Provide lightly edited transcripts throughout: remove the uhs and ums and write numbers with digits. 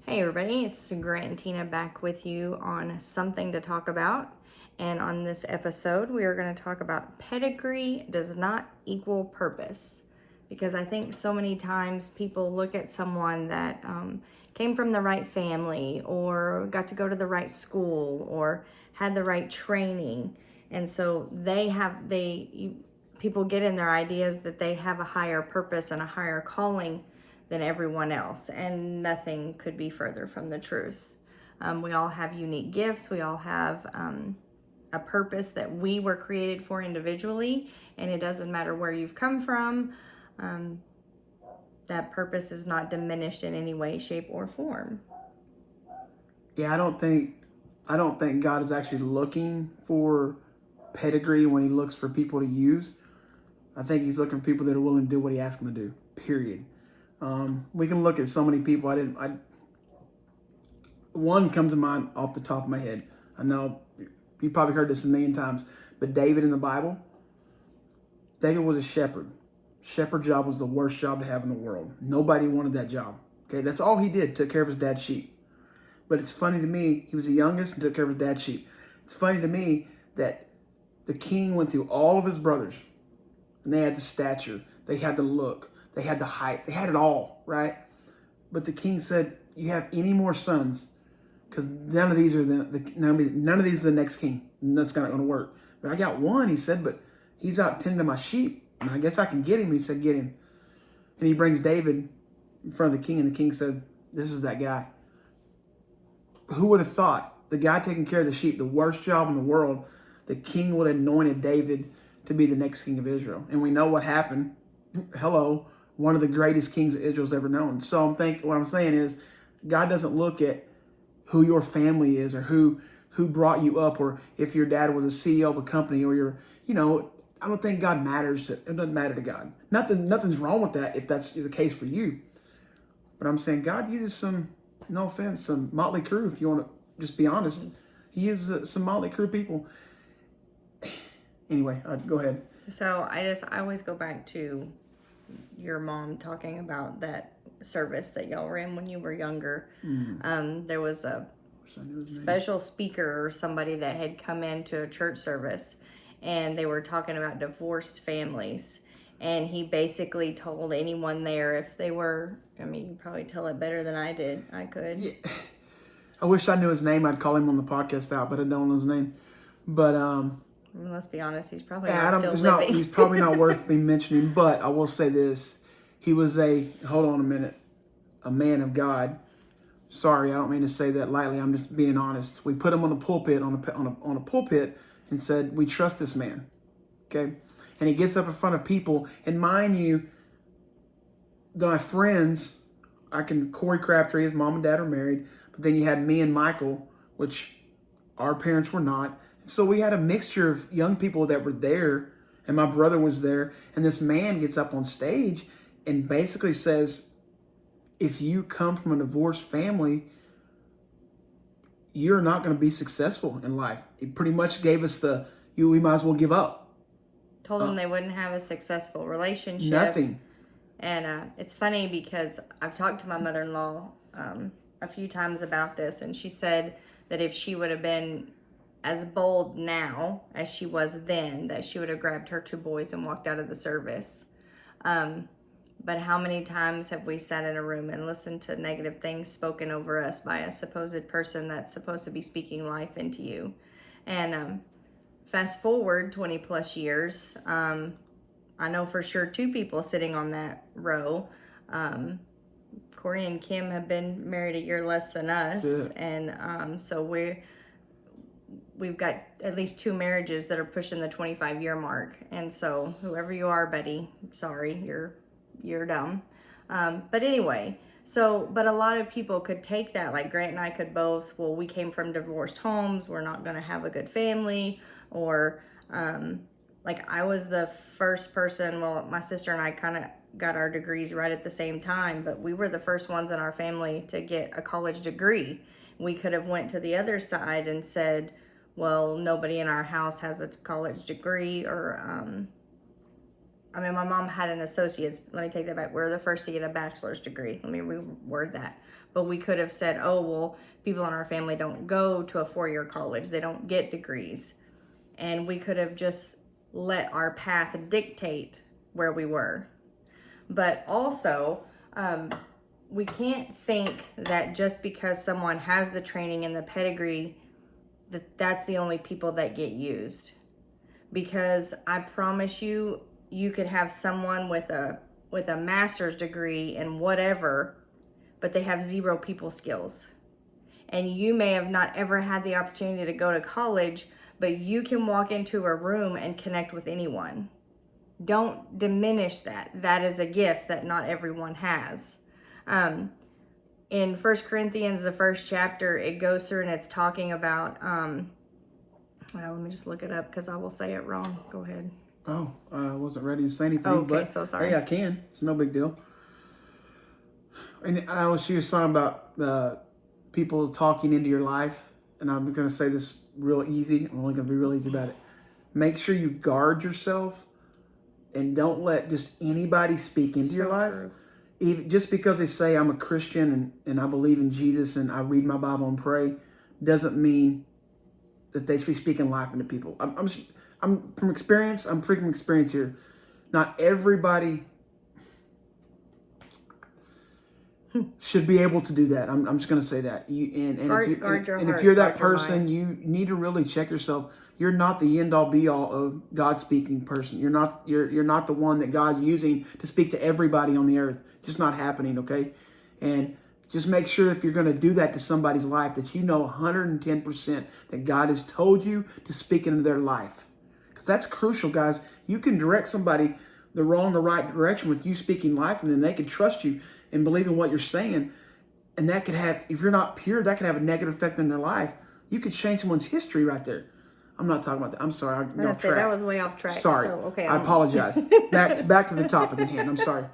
Hey everybody, it's Grant and Tina back with you on Something to Talk About. And on this episode, we are going to talk about pedigree does not equal purpose. Because I think so many times people look at someone that came from the right family or got to go to the right school or had the right training. And so people get in their ideas that they have a higher purpose and a higher calling than everyone else, and nothing could be further from the truth. We all have unique gifts. We all have a purpose that we were created for individually, and it doesn't matter where you've come from. That purpose is not diminished in any way, shape, or form. Yeah, I don't think God is actually looking for pedigree when He looks for people to use. I think He's looking for people that are willing to do what He asks them to do. Period. We can look at so many people. One comes to mind off the top of my head. I know you probably heard this a million times, but David in the Bible, David was a shepherd. Shepherd job was the worst job to have in the world. Nobody wanted that job. Okay, that's all he did. Took care of his dad's sheep. But it's funny to me, he was the youngest and took care of his dad's sheep. It's funny to me that the king went through all of his brothers, and they had the stature, they had the look, they had the height, they had it all, right? But the king said, "You have any more sons? Because none of these are none of these are the next king. And that's not going to work." But I got one, he said, but he's out tending to my sheep, and I guess I can get him. He said, "Get him." And he brings David in front of the king, and the king said, "This is that guy." Who would have thought the guy taking care of the sheep, the worst job in the world, the king would have anointed David to be the next king of Israel? And we know what happened. Hello, one of the greatest kings that Israel's ever known. So what I'm saying is, God doesn't look at who your family is or who brought you up, or if your dad was a CEO of a company, or I don't think God matters. It doesn't matter to God. Nothing's wrong with that if that's the case for you. But I'm saying God uses no offense, some motley crew, if you want to just be honest. He uses some motley crew people. Anyway, go ahead. So I always go back to your mom talking about that service that y'all were in when you were younger. There was a special speaker or somebody that had come into a church service, and they were talking about divorced families. And he basically told anyone there, if they were, you can probably tell it better than I could. Yeah. I wish I knew his name. I'd call him on the podcast out, but I don't know his name. But let's be honest, he's probably not still living. He's probably not worth me mentioning. But I will say this: he was hold on a minute, a man of God. Sorry, I don't mean to say that lightly. I'm just being honest. We put him on the pulpit on a pulpit and said, "We trust this man." Okay. And he gets up in front of people, and mind you, my friends, Corey Crabtree, his mom and dad are married, but then you had me and Michael, which our parents were not. And so we had a mixture of young people that were there, and my brother was there, and this man gets up on stage and basically says, if you come from a divorced family, you're not going to be successful in life. He pretty much gave us we might as well give up. Told them they wouldn't have a successful relationship. Nothing. And it's funny because I've talked to my mother-in-law a few times about this, and she said that if she would have been as bold now as she was then, that she would have grabbed her two boys and walked out of the service. But how many times have we sat in a room and listened to negative things spoken over us by a supposed person that's supposed to be speaking life into you? And fast forward 20 plus years, I know for sure two people sitting on that row. Corey and Kim have been married a year less than us, and so we've got at least two marriages that are pushing the 25-year mark. And so whoever you are, Betty, sorry, you're dumb. But anyway, but a lot of people could take that, like Grant and I could both, well, we came from divorced homes, we're not going to have a good family, or like I was the first person, well, my sister and I kind of got our degrees right at the same time, but we were the first ones in our family to get a college degree. We could have went to the other side and said, well, nobody in our house has a college degree, or I mean, my mom had an associate's. Let me take that back. We're the first to get a bachelor's degree. Let me reword that. But we could have said, oh, well, people in our family don't go to a 4-year college. They don't get degrees. And we could have just let our path dictate where we were. But also, we can't think that just because someone has the training and the pedigree, that's the only people that get used. Because I promise you, you could have someone with a master's degree in whatever, but they have 0 people skills. And you may have not ever had the opportunity to go to college, but you can walk into a room and connect with anyone. Don't diminish that. That is a gift that not everyone has. In 1 Corinthians, the 1st chapter, it goes through and it's talking about, well, let me just look it up because I will say it wrong. Go ahead. Oh, I wasn't ready to say anything. Okay, but so sorry. Hey, I can. It's no big deal. And she was talking about people talking into your life. And I'm going to say this real easy. I'm only going to be real easy about it. Make sure you guard yourself and don't let just anybody speak into your life. True. Even just because they say I'm a Christian and I believe in Jesus and I read my Bible and pray, doesn't mean that they should be speaking life into people. I'm from experience. I'm freaking experience here. Not everybody should be able to do that. I'm just going to say that. If you're that person, you need to really check yourself. You're not the end all be all of God speaking person. You're not the one that God's using to speak to everybody on the earth. Just not happening, okay? And just make sure if you're going to do that to somebody's life that you know 110% that God has told you to speak into their life. Because that's crucial, guys. You can direct somebody the wrong or right direction with you speaking life, and then they can trust you and believe in what you're saying. And that could have, if you're not pure, that could have a negative effect on their life. You could change someone's history right there. I'm not talking about that. I'm sorry. That was way off track. Sorry. So, okay, I apologize. back to the topic at hand. I'm sorry.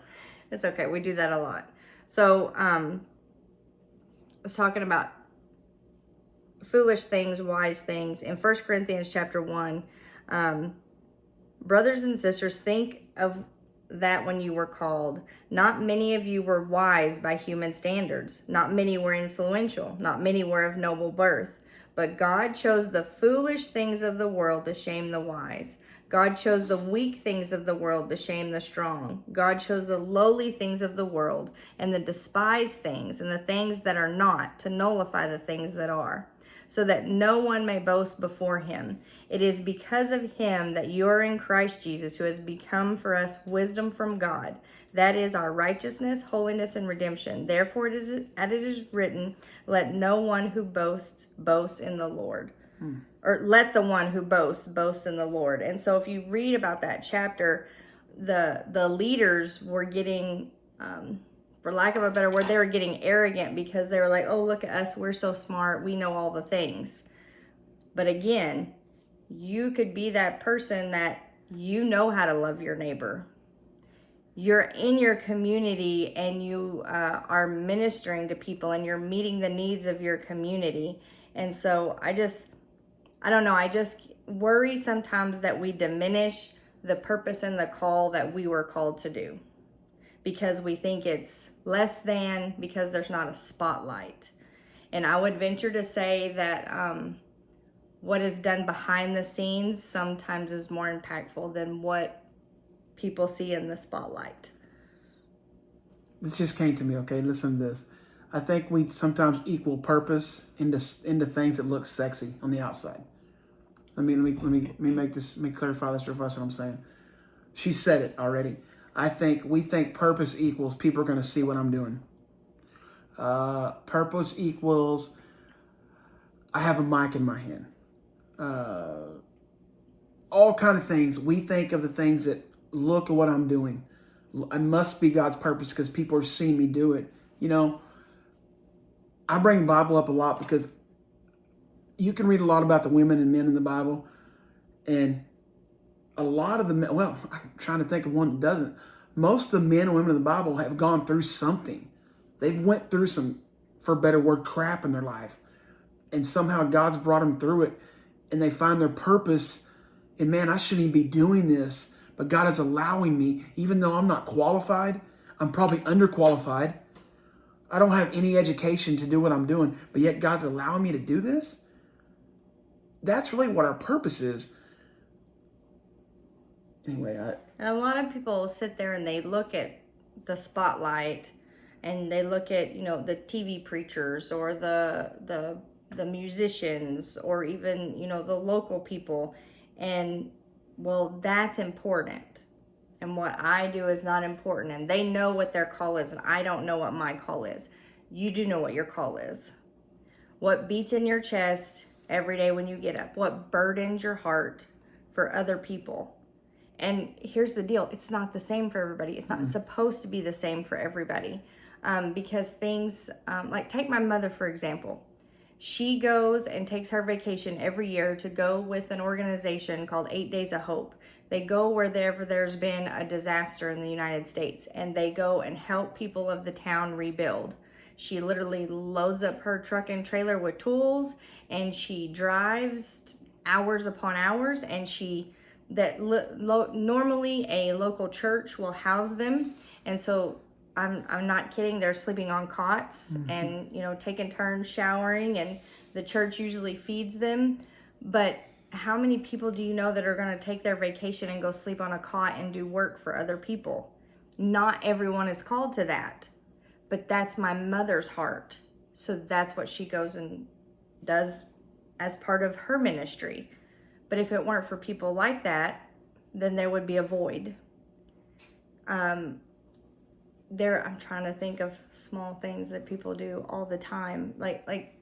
It's okay. We do that a lot. So, I was talking about foolish things, wise things. In 1 Corinthians chapter 1, brothers and sisters, think of that when you were called. Not many of you were wise by human standards. Not many were influential. Not many were of noble birth. But God chose the foolish things of the world to shame the wise. God chose the weak things of the world to shame the strong. God chose the lowly things of the world and the despised things and the things that are not to nullify the things that are, so that no one may boast before him. It is because of him that you are in Christ Jesus, who has become for us wisdom from God. That is our righteousness, holiness, and redemption. Therefore it is written, let no one who boasts, boast in the Lord. Or let the one who boasts, boast in the Lord. And so if you read about that chapter, the leaders were getting, for lack of a better word, they were getting arrogant because they were like, oh, look at us, we're so smart, we know all the things. But again, you could be that person that you know how to love your neighbor. You're in your community and you are ministering to people and you're meeting the needs of your community. And so I just worry sometimes that we diminish the purpose and the call that we were called to do because we think it's less than, because there's not a spotlight. And I would venture to say that what is done behind the scenes sometimes is more impactful than what people see in the spotlight. This just came to me, okay? Listen to this. I think we sometimes equal purpose into things that look sexy on the outside. Let me clarify this for us what I'm saying. She said it already. We think purpose equals people are going to see what I'm doing. Purpose equals I have a mic in my hand. All kind of things. We think of the things that look at what I'm doing. I must be God's purpose because people are seeing me do it. You know, I bring the Bible up a lot because you can read a lot about the women and men in the Bible, and a lot of the men, well, I'm trying to think of one that doesn't. Most of the men and women in the Bible have gone through something. They've went through some, for a better word, crap in their life. And somehow God's brought them through it, and they find their purpose. And man, I shouldn't even be doing this, But God is allowing me, even though I'm not qualified, I'm probably underqualified. I don't have any education to do what I'm doing, but yet God's allowing me to do this. That's really what our purpose is. Anyway, And a lot of people sit there and they look at the spotlight and they look at, the TV preachers or the musicians or even, the local people. And well, that's important. And what I do is not important. And they know what their call is. And I don't know what my call is. You do know what your call is. What beats in your chest every day when you get up. What burdens your heart for other people. And here's the deal. It's not the same for everybody. It's not supposed to be the same for everybody. Because things, like take my mother, for example. She goes and takes her vacation every year to go with an organization called 8 Days of Hope. They go wherever there's been a disaster in the United States, and they go and help people of the town rebuild. She literally loads up her truck and trailer with tools, and she drives hours upon hours, and normally a local church will house them. And so I'm not kidding, they're sleeping on cots and taking turns showering, and the church usually feeds them. But how many people do you know that are going to take their vacation and go sleep on a cot and do work for other people? Not everyone is called to that, but that's my mother's heart. So that's what she goes and does as part of her ministry. But if it weren't for people like that, then there would be a void. I'm trying to think of small things that people do all the time. Like,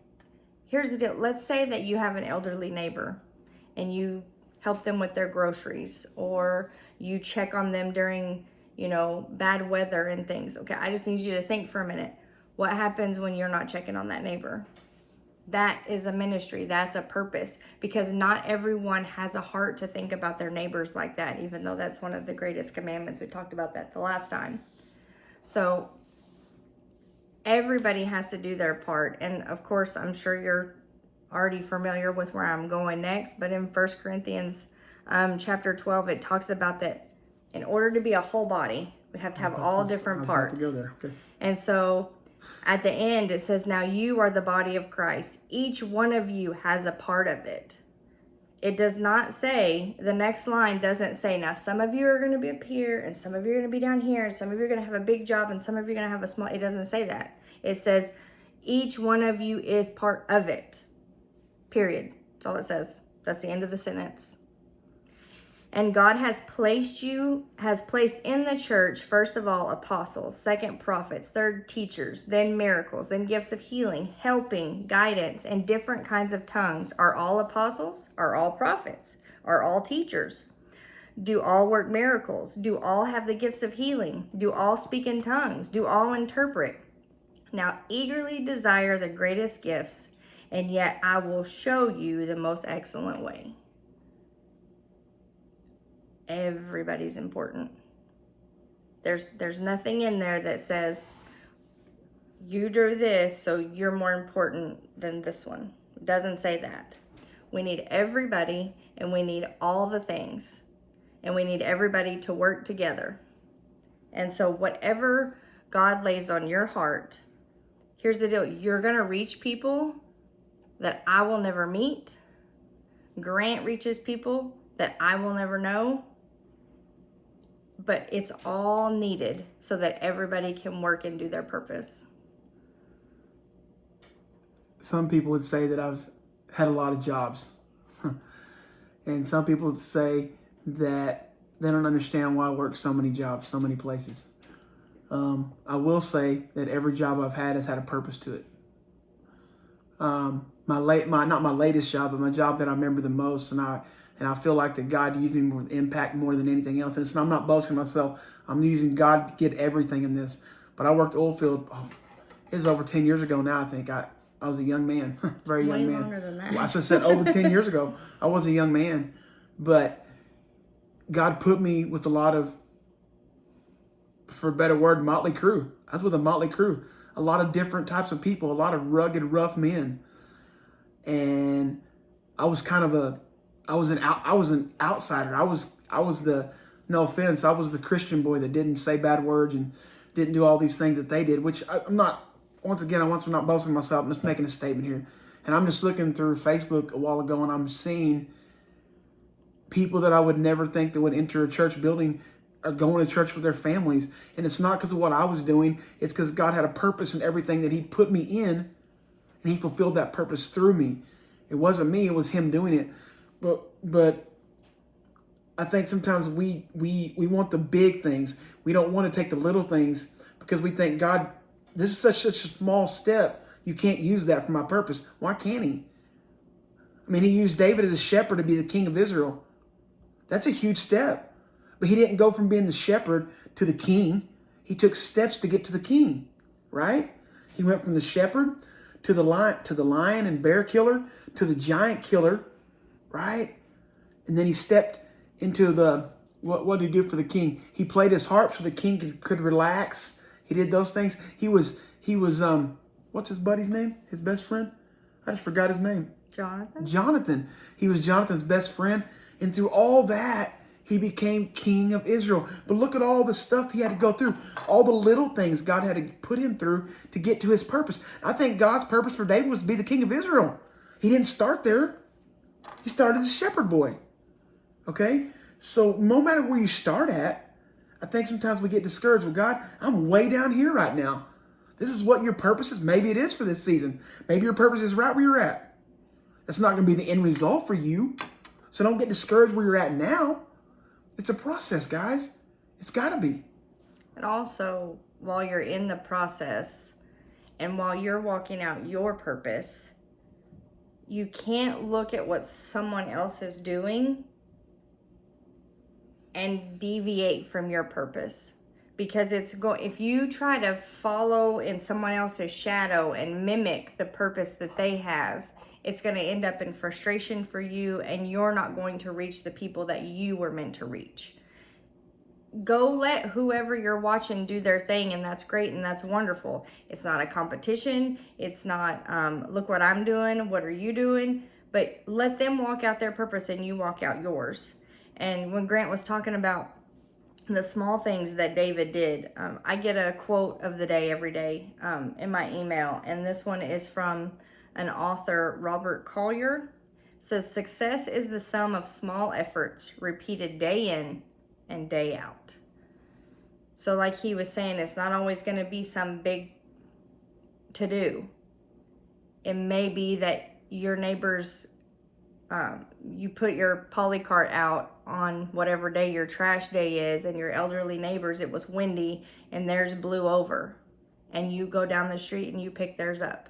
here's the deal. Let's say that you have an elderly neighbor and you help them with their groceries, or you check on them during, bad weather and things. Okay, I just need you to think for a minute. What happens when you're not checking on that neighbor? That is a ministry. That's a purpose, because not everyone has a heart to think about their neighbors like that, even though that's one of the greatest commandments. We talked about that the last time. So everybody has to do their part. And of course, I'm sure you're already familiar with where I'm going next, but in 1 Corinthians chapter 12, it talks about that in order to be a whole body, we have to have all different parts. To go there. Okay. And so at the end, it says, now you are the body of Christ. Each one of you has a part of it. It does not say, the next line doesn't say, now some of you are going to be up here, and some of you are going to be down here, and some of you are going to have a big job, and some of you are going to have a small. It doesn't say that. It says, each one of you is part of it. Period. That's all it says. That's the end of the sentence. And God has placed in the church, first of all, apostles, second prophets, third teachers, then miracles, then gifts of healing, helping, guidance, and different kinds of tongues. Are all apostles? Are all prophets? Are all teachers? Do all work miracles? Do all have the gifts of healing? Do all speak in tongues? Do all interpret? Now eagerly desire the greatest gifts, and yet I will show you the most excellent way. Everybody's important. There's nothing in there that says you do this, so you're more important than this one. It doesn't say that. We need everybody, and we need all the things, and we need everybody to work together. And so whatever God lays on your heart, here's the deal. You're going to reach people that I will never meet. Grant reaches people that I will never know. But it's all needed so that everybody can work and do their purpose. Some people would say that I've had a lot of jobs. And some people would say that they don't understand why I work so many jobs, so many places. I will say that every job I've had has had a purpose to it. Not my latest job, but my job that I remember the most, and I feel like that God used me with impact more than anything else. And I'm not boasting myself. I'm using God to get everything in this. But I worked oil field. It was over 10 years ago now, I think. I was a young man, very young man. Way longer than that. Well, I said over 10 years ago. I was a young man. But God put me with a lot of, for a better word, motley crew. I was with a motley crew. A lot of different types of people. A lot of rugged, rough men. And I was kind of I was an outsider. I was No offense, I was the Christian boy that didn't say bad words and didn't do all these things that they did, which I'm not, once again, I'm not boasting myself. I'm just making a statement here. And I'm just looking through Facebook a while ago and I'm seeing people that I would never think that would enter a church building are going to church with their families. And it's not because of what I was doing. It's because God had a purpose in everything that he put me in, and he fulfilled that purpose through me. It wasn't me, it was him doing it. But I think sometimes we want the big things. We don't want to take the little things because we think, God, this is such a small step. You can't use that for my purpose. Why can't he? I mean, he used David as a shepherd to be the king of Israel. That's a huge step. But he didn't go from being the shepherd to the king. He took steps to get to the king, right? He went from the shepherd to the lion and bear killer to the giant killer, right? And then he stepped into what did he do for the king? He played his harp so the king could relax. He did those things. He was what's his buddy's name? His best friend? I just forgot his name. Jonathan. He was Jonathan's best friend. And through all that, he became king of Israel. But look at all the stuff he had to go through. All the little things God had to put him through to get to his purpose. I think God's purpose for David was to be the king of Israel. He didn't start there. He started as a shepherd boy. Okay? So no matter where you start at, I think sometimes we get discouraged. Well, God, I'm way down here right now. This is what your purpose is. Maybe it is for this season. Maybe your purpose is right where you're at. That's not going to be the end result for you. So don't get discouraged where you're at now. It's a process, guys. It's got to be. And also, while you're in the process and while you're walking out your purpose, you can't look at what someone else is doing and deviate from your purpose. Because if you try to follow in someone else's shadow and mimic the purpose that they have, it's going to end up in frustration for you, and you're not going to reach the people that you were meant to reach. Go let whoever you're watching do their thing, and that's great and that's wonderful. It's not a competition. It's not, look what I'm doing, what are you doing? But let them walk out their purpose and you walk out yours. And when Grant was talking about the small things that David did, I get a quote of the day every day in my email, and this one is from an author, Robert Collier. Says, success is the sum of small efforts repeated day in and day out. So like he was saying, it's not always going to be some big to do. It may be that your neighbors, you put your poly cart out on whatever day your trash day is, and your elderly neighbors, it was windy and theirs blew over, and you go down the street and you pick theirs up.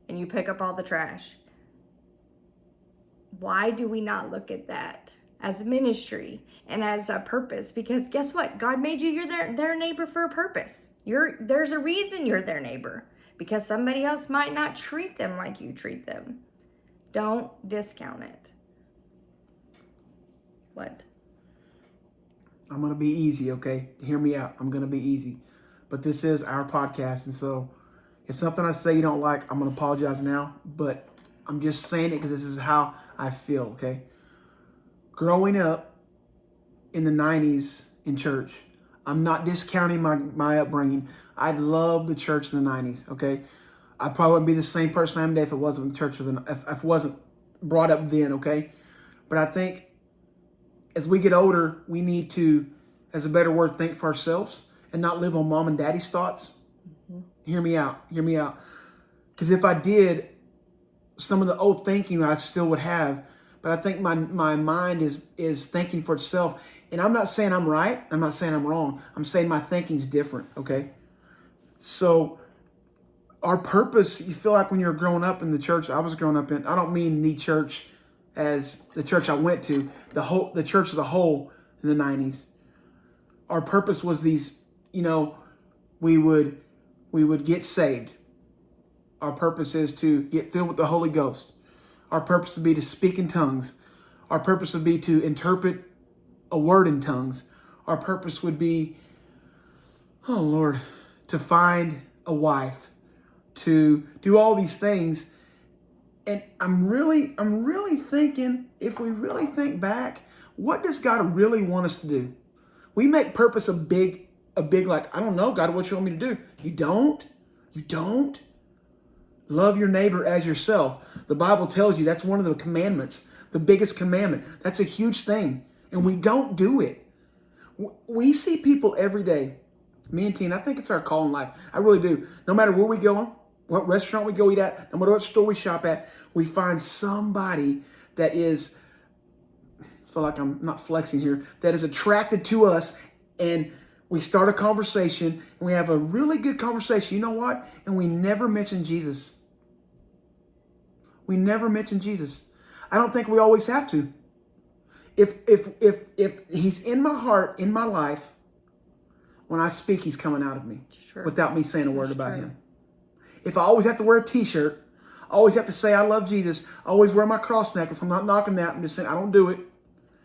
And you pick up all the trash. Why do we not look at that as ministry and as a purpose? Because guess what? God made you their neighbor for a purpose. There's a reason you're their neighbor. Because somebody else might not treat them like you treat them. Don't discount it. What? I'm going to be easy, okay? Hear me out. I'm going to be easy. But this is our podcast, and so if something I say you don't like, I'm going to apologize now, but I'm just saying it because this is how I feel, okay? Growing up in the 90s in church, I'm not discounting my upbringing. I love the church in the 90s, okay? I probably wouldn't be the same person I am today if it wasn't the church, if I wasn't brought up then, okay? But I think as we get older, we need to, as a better word, think for ourselves and not live on mom and daddy's thoughts. Hear me out. Because if I did, some of the old thinking I still would have, but I think my mind is thinking for itself. And I'm not saying I'm right. I'm not saying I'm wrong. I'm saying my thinking's different, okay? So our purpose, you feel like when you're growing up in the church I was growing up in, I don't mean the church as the church I went to, the church as a whole in the 90s. Our purpose was these, we would get saved. Our purpose is to get filled with the Holy Ghost. Our purpose would be to speak in tongues. Our purpose would be to interpret a word in tongues. Our purpose would be, to find a wife, to do all these things. And I'm really thinking, if we really think back, what does God really want us to do? We make purpose a big, like, I don't know, God, what you want me to do? You don't? You don't? Love your neighbor as yourself. The Bible tells you that's one of the commandments, the biggest commandment. That's a huge thing. And we don't do it. We see people every day. Me and Tina, I think it's our call in life. I really do. No matter where we go, what restaurant we go eat at, no matter what store we shop at, we find somebody that is, I feel like I'm not flexing here, that is attracted to us, and we start a conversation, and we have a really good conversation. You know what? And we never mention Jesus. We never mention Jesus. I don't think we always have to. If he's in my heart, in my life, when I speak, he's coming out of me without me saying a word about him. If I always have to wear a t-shirt, I always have to say I love Jesus, I always wear my cross necklace, I'm not knocking that. I'm just saying I don't do it.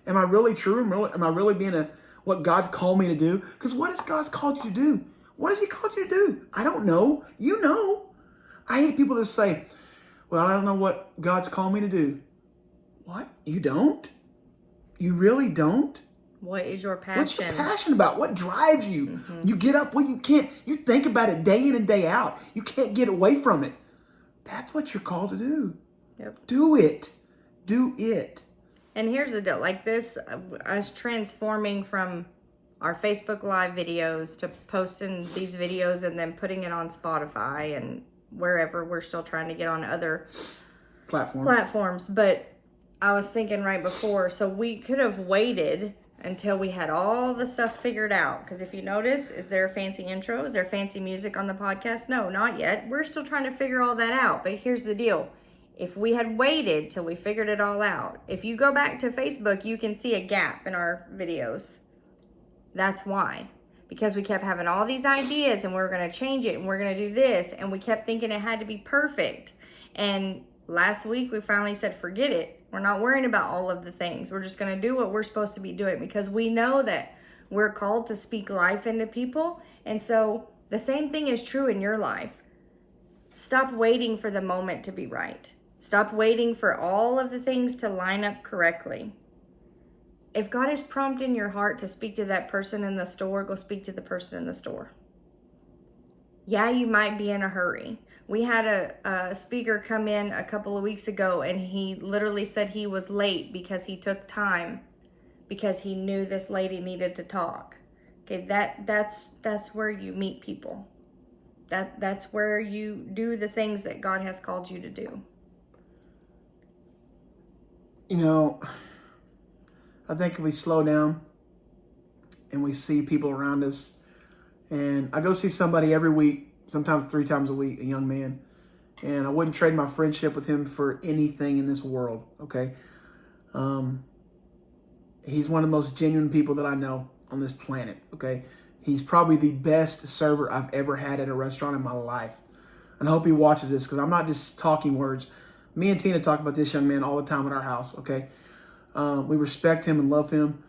Am I really true? Am I really being what God's called me to do? Because what has God called you to do? What has he called you to do? I don't know. You know. I hate people that say, well, I don't know what God's called me to do. What? You don't? You really don't? What is your passion? What's your passion about? What drives you? You get up when you can't. You think about it day in and day out. You can't get away from it. That's what you're called to do. Yep. Do it. Do it. And here's the deal. Like this, us transforming from our Facebook Live videos to posting these videos and then putting it on Spotify and wherever. We're still trying to get on other platforms. But I was thinking right before, so we could have waited until we had all the stuff figured out. Because if you notice, is there a fancy intro? Is there fancy music on the podcast? No, not yet. We're still trying to figure all that out. But here's the deal. If we had waited till we figured it all out, if you go back to Facebook, you can see a gap in our videos. That's why. Because we kept having all these ideas and we're going to change it and we're going to do this. And we kept thinking it had to be perfect. And last week we finally said, forget it. We're not worrying about all of the things. We're just going to do what we're supposed to be doing because we know that we're called to speak life into people. And so the same thing is true in your life. Stop waiting for the moment to be right. Stop waiting for all of the things to line up correctly. If God is prompting your heart to speak to that person in the store, go speak to the person in the store. Yeah, you might be in a hurry. We had a speaker come in a couple of weeks ago and he literally said he was late because he took time because he knew this lady needed to talk. Okay, that's where you meet people. That's where you do the things that God has called you to do. You know, I think if we slow down and we see people around us, and I go see somebody every week, sometimes 3 times a week, a young man, and I wouldn't trade my friendship with him for anything in this world, okay? He's one of the most genuine people that I know on this planet, okay? He's probably the best server I've ever had at a restaurant in my life. And I hope he watches this because I'm not just talking words. Me and Tina talk about this young man all the time at our house, okay? We respect him and love him.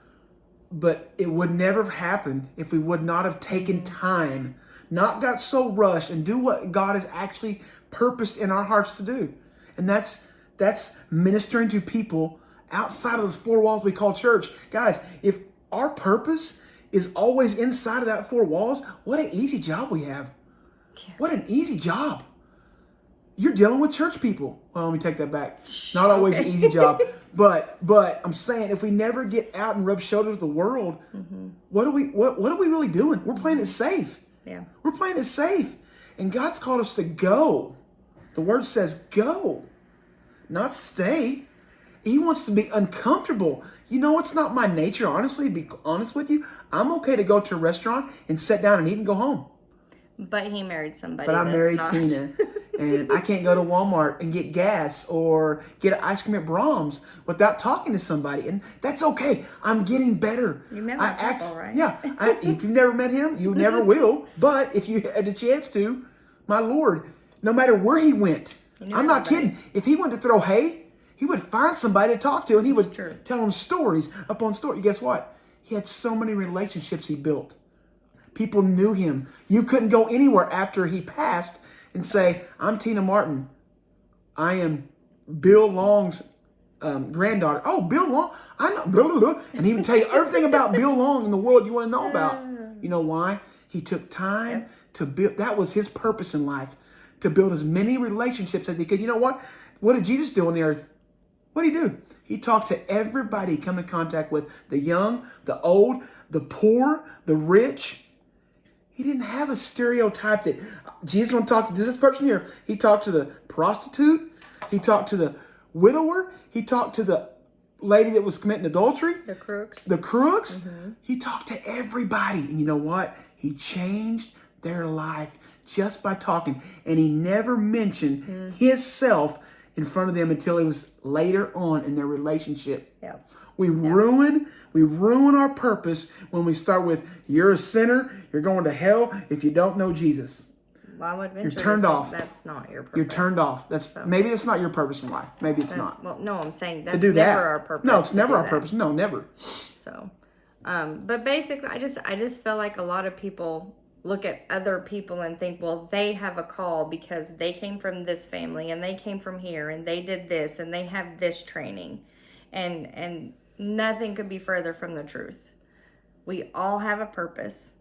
But it would never have happened if we would not have taken time, not got so rushed, and do what God has actually purposed in our hearts to do. And that's ministering to people outside of those 4 walls we call church. Guys, if our purpose is always inside of that 4 walls, what an easy job we have. Yeah. What an easy job. You're dealing with church people. Well, let me take that back. Not always an easy job. But I'm saying if we never get out and rub shoulders with the world, what are we really doing? We're playing it safe. Yeah. We're playing it safe. And God's called us to go. The word says go, not stay. He wants to be uncomfortable. You know, it's not my nature, honestly, to be honest with you. I'm okay to go to a restaurant and sit down and eat and go home. But he married somebody. But I married Tina. And I can't go to Walmart and get gas or get an ice cream at Brahms without talking to somebody. And that's okay. I'm getting better. You met my people, right? Yeah. If you've never met him, you never will. But if you had a chance to, my Lord, no matter where he went, I'm not kidding. If he went to throw hay, he would find somebody to talk to and he would tell them stories upon stories. Guess what? He had so many relationships he built. People knew him. You couldn't go anywhere after he passed and say, I'm Tina Martin. I am Bill Long's granddaughter. Oh, Bill Long. I know. Blah, blah, blah. And he would tell you everything about Bill Long in the world you want to know about. You know why? He took time to build. That was his purpose in life, to build as many relationships as he could. You know what? What did Jesus do on the earth? What did he do? He talked to everybody he come in contact with, the young, the old, the poor, the rich. He didn't have a stereotype that Jesus want to talk to this person here. He talked to the prostitute. He talked to the widower. He talked to the lady that was committing adultery. The crooks. The crooks. He talked to everybody. And you know what? He changed their life just by talking. And he never mentioned himself in front of them until it was later on in their relationship. Yeah. We ruin our purpose when we start with, you're a sinner, you're going to hell if you don't know Jesus. Well, I would venture You're turned off. That's not your purpose. You're turned off. Maybe that's not your purpose in life. Maybe it's not. Well, no, I'm saying that's To do never that. our purpose. No, it's never our that. purpose. No, never. So, but basically, I just feel like a lot of people look at other people and think, well, they have a call because they came from this family and they came from here and they did this and they have this training, and nothing could be further from the truth. We all have a purpose.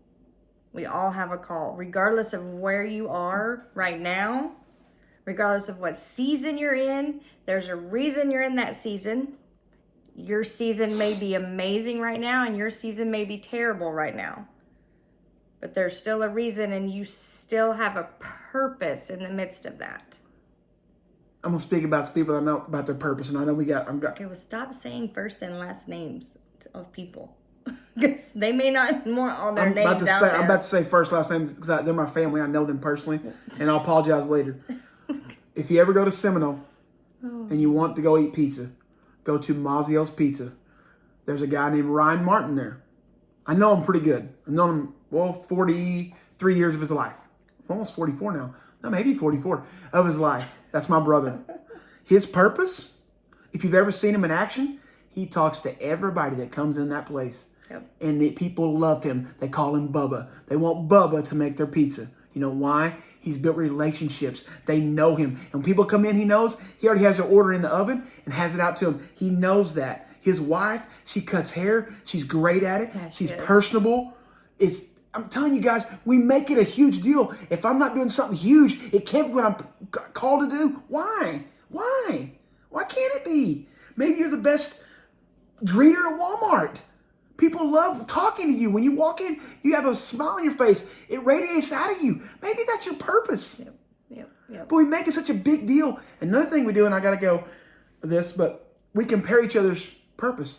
We all have a call, regardless of where you are right now, regardless of what season you're in. There's a reason you're in that season. Your season may be amazing right now and your season may be terrible right now. But there's still a reason, and you still have a purpose in the midst of that. I'm gonna speak about people that know about their purpose, and I know Okay, well, stop saying first and last names of people, because they may not want all their names out there. I'm about to say first, last names because they're my family. I know them personally, and I'll apologize later. If you ever go to Seminole and you want to go eat pizza, go to Mazio's Pizza. There's a guy named Ryan Martin there. I know him pretty good. I've known him, 43 years of his life. Almost 44 now. No, maybe 44 of his life. That's my brother. His purpose, if you've ever seen him in action, he talks to everybody that comes in that place. Yep. And the people love him. They call him Bubba. They want Bubba to make their pizza. You know why? He's built relationships. They know him. And when people come in, he knows he already has their order in the oven and has it out to him. He knows that. His wife, she cuts hair. She's great at it. Yeah, she's personable. I'm telling you guys, we make it a huge deal. If I'm not doing something huge, it can't be what I'm called to do. Why? Why? Why can't it be? Maybe you're the best greeter at Walmart. People love talking to you. When you walk in, you have a smile on your face. It radiates out of you. Maybe that's your purpose. Yep. But we make it such a big deal. Another thing we do, and I got to go with this, but we compare each other's purpose.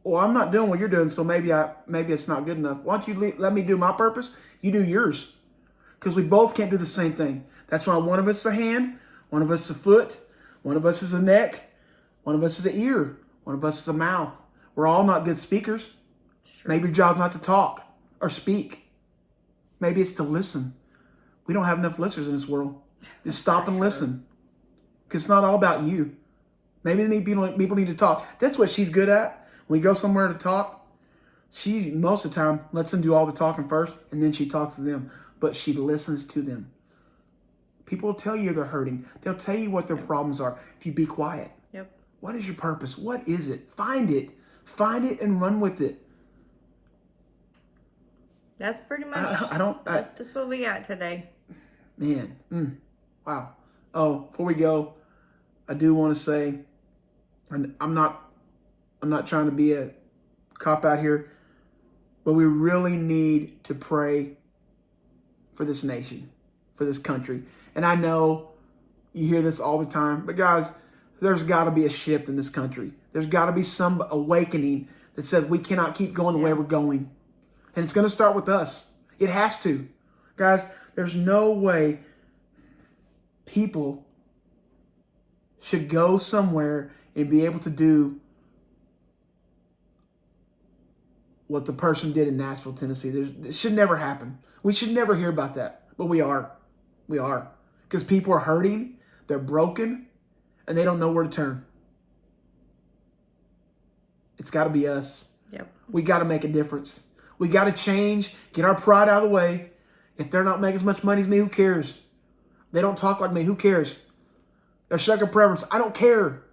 Well, I'm not doing what you're doing, so maybe it's not good enough. Why don't you let me do my purpose? You do yours. Because we both can't do the same thing. That's why one of us is a hand, one of us is a foot, one of us is a neck, one of us is an ear, one of us is a mouth. We're all not good speakers. Sure. Maybe your job's not to talk or speak. Maybe it's to listen. We don't have enough listeners in this world. Just stop and listen. Because it's not all about you. Maybe people need to talk. That's what she's good at. When we go somewhere to talk, she most of the time lets them do all the talking first, and then she talks to them. But she listens to them. People will tell you they're hurting. They'll tell you what their problems are if you be quiet. Yep. What is your purpose? What is it? Find it. Find it and run with it. That's pretty much. That's what we got today. Man. Wow. Oh, before we go, I do want to say, and I'm not trying to be a cop out here, but we really need to pray for this nation, for this country. And I know you hear this all the time, but guys, there's got to be a shift in this country. There's got to be some awakening that says we cannot keep going the way we're going. And it's going to start with us. It has to. Guys, there's no way people should go somewhere and be able to do what the person did in Nashville, Tennessee. It should never happen. We should never hear about that. But we are. We are. Because people are hurting, they're broken, and they don't know where to turn. It's got to be us. Yep. We got to make a difference. We got to change, get our pride out of the way. If they're not making as much money as me, who cares? They don't talk like me, who cares? Their second preference, I don't care.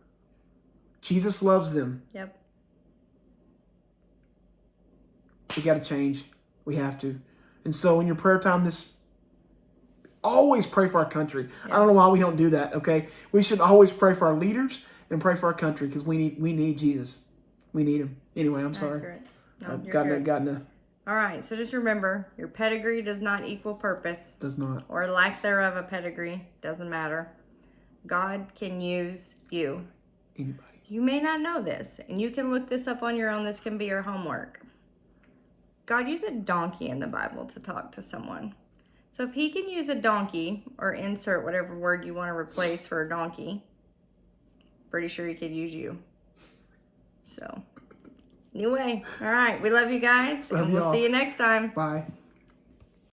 Jesus loves them. Yep. We got to change. We have to. And so in your prayer time, always pray for our country. Yeah. I don't know why we don't do that, okay? We should always pray for our leaders and pray for our country because we need Jesus. We need him. Anyway, I'm sorry. Accurate. No, I've you're gotten All right, so just remember, your pedigree does not equal purpose. does not. Or lack thereof a pedigree. Doesn't matter. God can use you. Anybody. You may not know this, and you can look this up on your own. This can be your homework. God used a donkey in the Bible to talk to someone. So if he can use a donkey, or insert whatever word you want to replace for a donkey, pretty sure he could use you. So, anyway, all right. We love you guys, and we'll see you next time. Bye.